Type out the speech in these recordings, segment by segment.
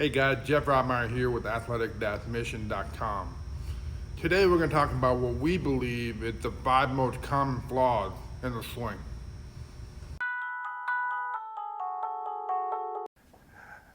Hey guys, Geoff Rottmayer here with athletic-mission.com. Today we're going to talk about what we believe is the 5 most common flaws in the swing.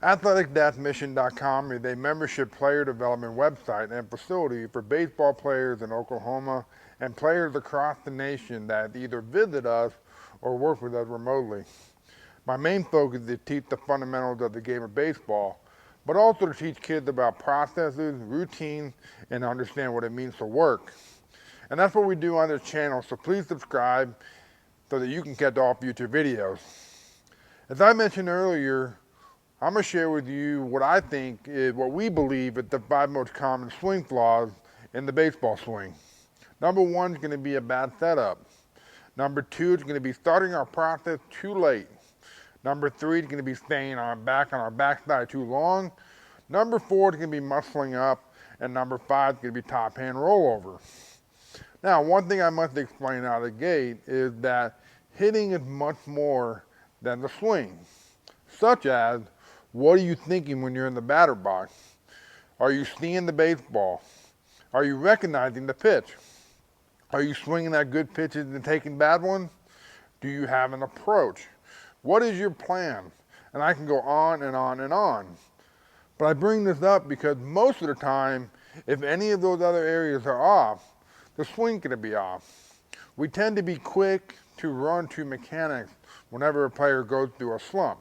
Athletic-mission.com is a membership player development website and facility for baseball players in Oklahoma and players across the nation that either visit us or work with us remotely. My main focus is to teach the fundamentals of the game of baseball, but also to teach kids about processes, routines, and understand what it means to work. And that's what we do on this channel, so please subscribe so that you can catch all future videos. As I mentioned earlier, I'm going to share with you what I think is what we believe is the 5 most common swing flaws in the baseball swing. Number 1 is going to be a bad setup. Number 2 is going to be starting our process too late. Number 3 is going to be staying on our backside too long. Number 4 is going to be muscling up. And number 5 is going to be top hand rollover. Now, one thing I must explain out of the gate is that hitting is much more than the swing. Such as, what are you thinking when you're in the batter box? Are you seeing the baseball? Are you recognizing the pitch? Are you swinging at good pitches and taking bad ones? Do you have an approach? What is your plan? And I can go on and on and on. But I bring this up because most of the time, if any of those other areas are off, the swing's going to be off. We tend to be quick to run to mechanics whenever a player goes through a slump.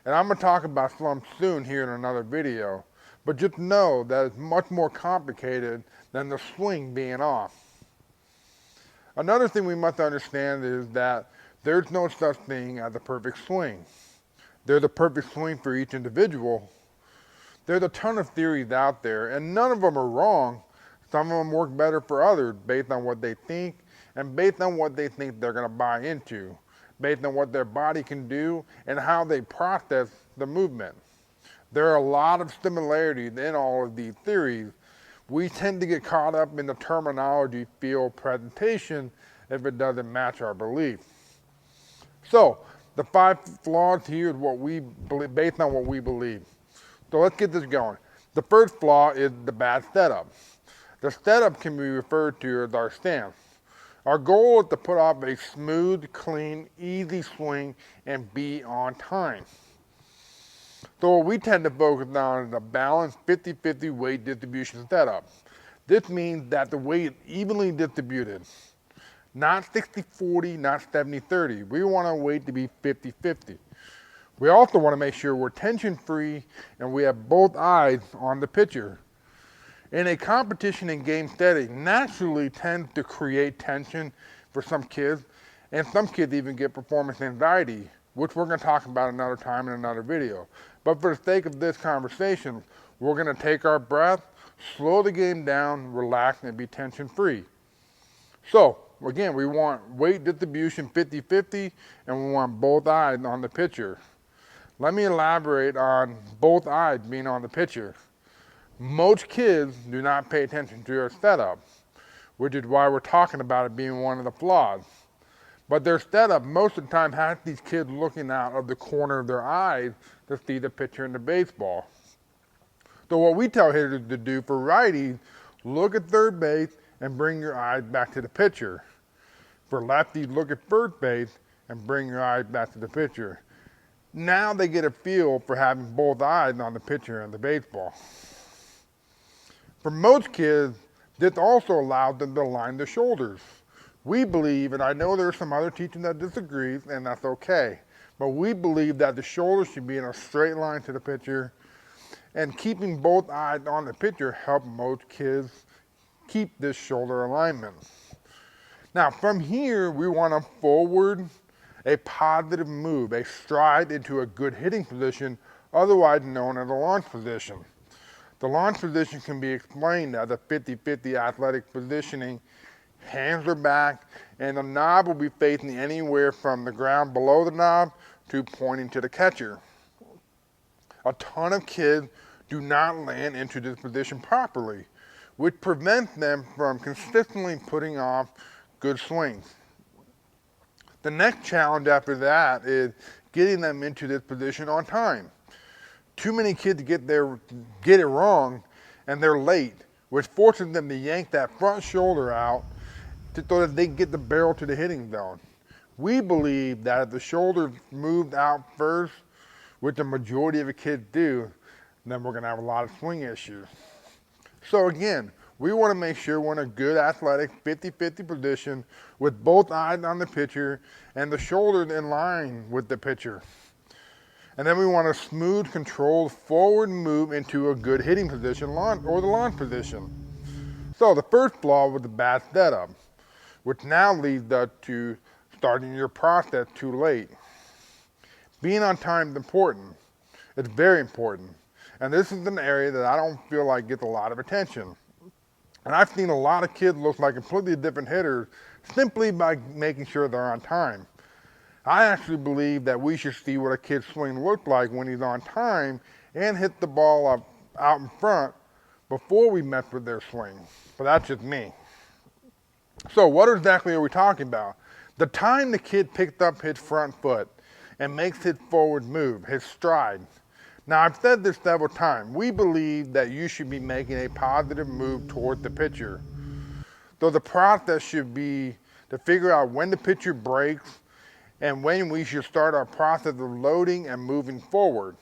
And I'm going to talk about slumps soon here in another video. But just know that it's much more complicated than the swing being off. Another thing we must understand is that there's no such thing as a perfect swing. There's a perfect swing for each individual. There's a ton of theories out there, and none of them are wrong. Some of them work better for others based on what they think and based on what they think they're going to buy into, based on what their body can do and how they process the movement. There are a lot of similarities in all of these theories. We tend to get caught up in the terminology, feel, presentation if it doesn't match our beliefs. So, the 5 flaws here is what we believe, based on what we believe. So let's get this going. The first flaw is the bad setup. The setup can be referred to as our stance. Our goal is to put off a smooth, clean, easy swing and be on time. So what we tend to focus on is a balanced 50-50 weight distribution setup. This means that the weight is evenly distributed. Not 60-40, not 70-30. We want our weight to be 50-50. We also want to make sure we're tension-free and we have both eyes on the pitcher. In a competition and game setting, naturally tends to create tension for some kids, and some kids even get performance anxiety, which we're going to talk about another time in another video. But for the sake of this conversation, we're going to take our breath, slow the game down, relax, and be tension-free. So, again, we want weight distribution 50-50, and we want both eyes on the pitcher. Let me elaborate on both eyes being on the pitcher. Most kids do not pay attention to their setup, which is why we're talking about it being one of the flaws. But their setup most of the time has these kids looking out of the corner of their eyes to see the pitcher in the baseball. So what we tell hitters to do for righties, look at third base and bring your eyes back to the pitcher. For lefties, look at first base and bring your eyes back to the pitcher. Now they get a feel for having both eyes on the pitcher and the baseball. For most kids, this also allows them to align their shoulders. We believe, and I know there's some other teaching that disagrees, and that's okay, but we believe that the shoulders should be in a straight line to the pitcher, and keeping both eyes on the pitcher helps most kids keep this shoulder alignment. Now, from here, we want to forward a positive move, a stride into a good hitting position, otherwise known as a launch position. The launch position can be explained as a 50-50 athletic positioning. Hands are back, and the knob will be facing anywhere from the ground below the knob to pointing to the catcher. A ton of kids do not land into this position properly, which prevents them from consistently putting off good swings. The next challenge after that is getting them into this position on time. Too many kids get it wrong and they're late, which forces them to yank that front shoulder out so that they can get the barrel to the hitting zone. We believe that if the shoulder's moved out first, which the majority of the kids do, then we're gonna have a lot of swing issues. So again, we wanna make sure we're in a good athletic 50-50 position with both eyes on the pitcher and the shoulders in line with the pitcher. And then we want a smooth, controlled forward move into a good hitting position or the launch position. So the first flaw was the bad setup, which now leads us to starting your process too late. Being on time is important. It's very important. And this is an area that I don't feel like gets a lot of attention. And I've seen a lot of kids look like completely different hitters simply by making sure they're on time. I actually believe that we should see what a kid's swing looks like when he's on time and hit the ball up out in front before we mess with their swing. But that's just me. So what exactly are we talking about? The time the kid picked up his front foot and makes his forward move, his stride. Now I've said this several times. We believe that you should be making a positive move toward the pitcher. So the process should be to figure out when the pitcher breaks and when we should start our process of loading and moving forward.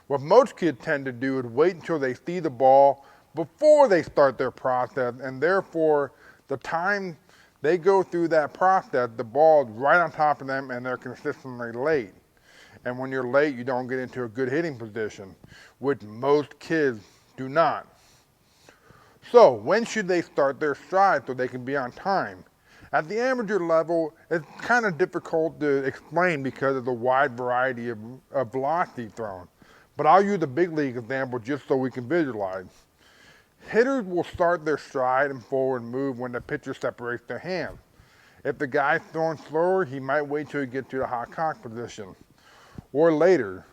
What most kids tend to do is wait until they see the ball before they start their process, and therefore the time they go through that process, the ball is right on top of them and they're consistently late. And when you're late, you don't get into a good hitting position, which most kids do not. So when should they start their stride so they can be on time? At the amateur level, it's kind of difficult to explain because of the wide variety of velocity thrown. But I'll use the big league example just so we can visualize. Hitters will start their stride and forward move when the pitcher separates their hands. If the guy's throwing slower, he might wait till he gets to the hot cock position, or later.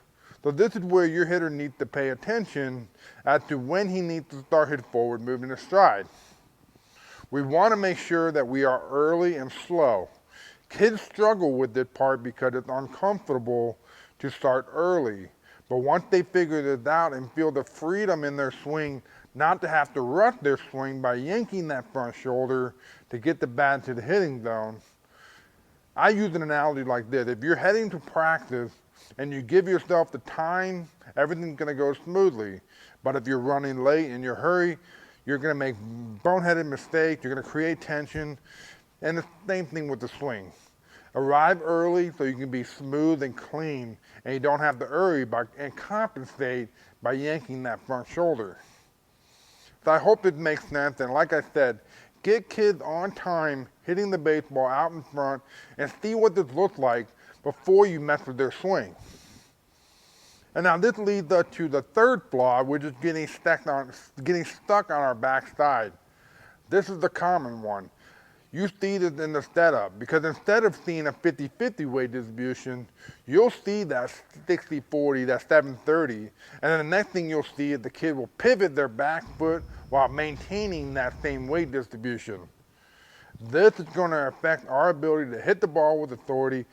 So this is where your hitter needs to pay attention as to when he needs to start his forward move in his stride. We want to make sure that we are early and slow. Kids struggle with this part because it's uncomfortable to start early. But once they figure this out and feel the freedom in their swing not to have to rush their swing by yanking that front shoulder to get the bat to the hitting zone, I use an analogy like this. If you're heading to practice and you give yourself the time, everything's going to go smoothly. But if you're running late and you're hurry, you're going to make boneheaded mistakes, you're going to create tension, and the same thing with the swing. Arrive early so you can be smooth and clean, and you don't have to hurry and compensate by yanking that front shoulder. So I hope it makes sense, and like I said, get kids on time hitting the baseball out in front and see what this looks like before you mess with their swing. And now this leads us to the third flaw, which is getting stuck on our backside. This is the common one. You see this in the setup, because instead of seeing a 50-50 weight distribution, you'll see that 60-40, that 7-30, and then the next thing you'll see is the kid will pivot their back foot while maintaining that same weight distribution. This is going to affect our ability to hit the ball with authority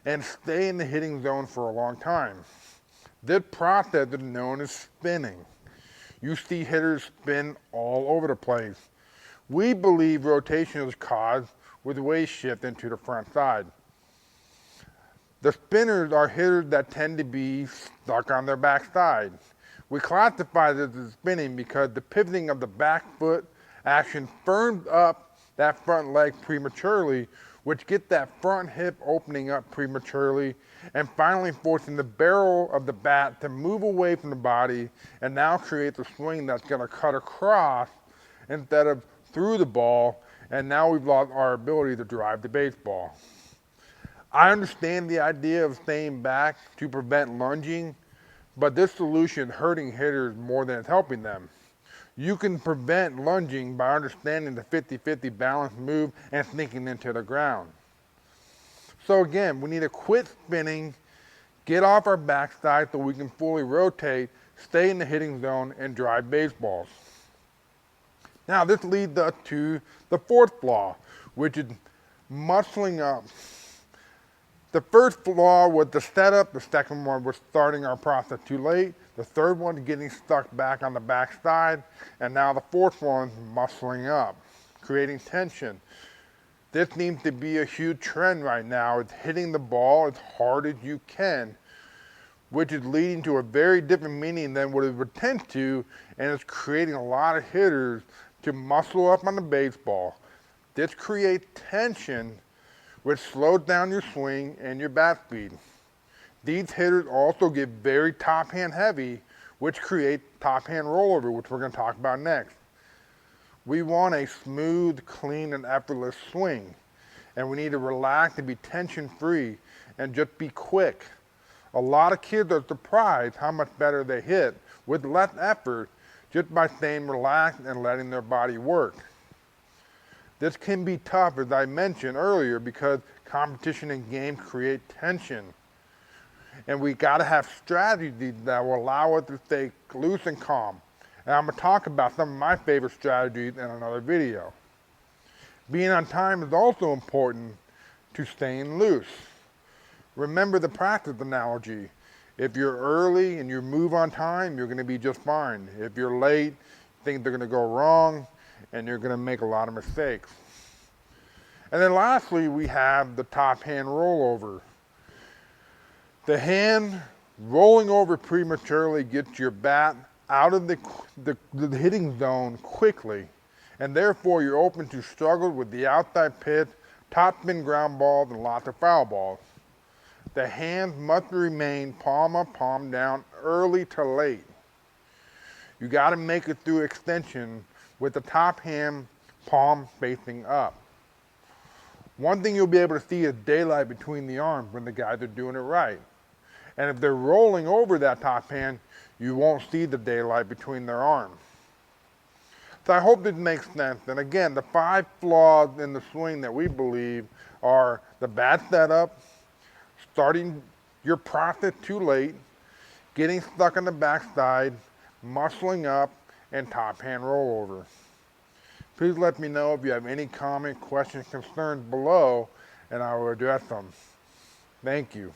and stay in the hitting zone for a long time. This process is known as spinning. You see hitters spin all over the place. We believe rotation is caused with weight shift into the front side. The spinners are hitters that tend to be stuck on their backside. We classify this as spinning because the pivoting of the back foot action firms up that front leg prematurely, which gets that front hip opening up prematurely and finally forcing the barrel of the bat to move away from the body and now creates a swing that's going to cut across instead of through the ball, and now we've lost our ability to drive the baseball. I understand the idea of staying back to prevent lunging, but this solution is hurting hitters more than it's helping them. You can prevent lunging by understanding the 50-50 balance move and sinking into the ground. So again, we need to quit spinning, get off our backside so we can fully rotate, stay in the hitting zone, and drive baseballs. Now this leads us to the fourth flaw, which is muscling up. The first flaw was the setup, the second one was starting our process too late, The third one getting stuck back on the backside, and now the fourth one muscling up, creating tension. This seems to be a huge trend right now. It's hitting the ball as hard as you can, which is leading to a very different meaning than what it would tend to, and it's creating a lot of hitters to muscle up on the baseball. This creates tension, which slows down your swing and your bat speed. These hitters also get very top hand heavy, which creates top hand rollover, which we're going to talk about next. We want a smooth, clean, and effortless swing, and we need to relax and be tension free and just be quick. A lot of kids are surprised how much better they hit with less effort just by staying relaxed and letting their body work. This can be tough, as I mentioned earlier, because competition and games create tension. And we got to have strategies that will allow us to stay loose and calm. And I'm going to talk about some of my favorite strategies in another video. Being on time is also important to staying loose. Remember the practice analogy. If you're early and you move on time, you're going to be just fine. If you're late, things are going to go wrong, and you're going to make a lot of mistakes. And then lastly, we have the top hand rollover. The hand rolling over prematurely gets your bat out of the hitting zone quickly, and therefore you're open to struggle with the outside pitch, top spin ground balls, and lots of foul balls. The hands must remain palm up, palm down, early to late. You got to make it through extension with the top hand palm facing up. One thing you'll be able to see is daylight between the arms when the guys are doing it right. And if they're rolling over that top hand, you won't see the daylight between their arms. So I hope this makes sense. And again, the 5 flaws in the swing that we believe are the bad setup, starting your process too late, getting stuck on the backside, muscling up, and top hand rollover. Please let me know if you have any comment, questions, concerns below, and I will address them. Thank you.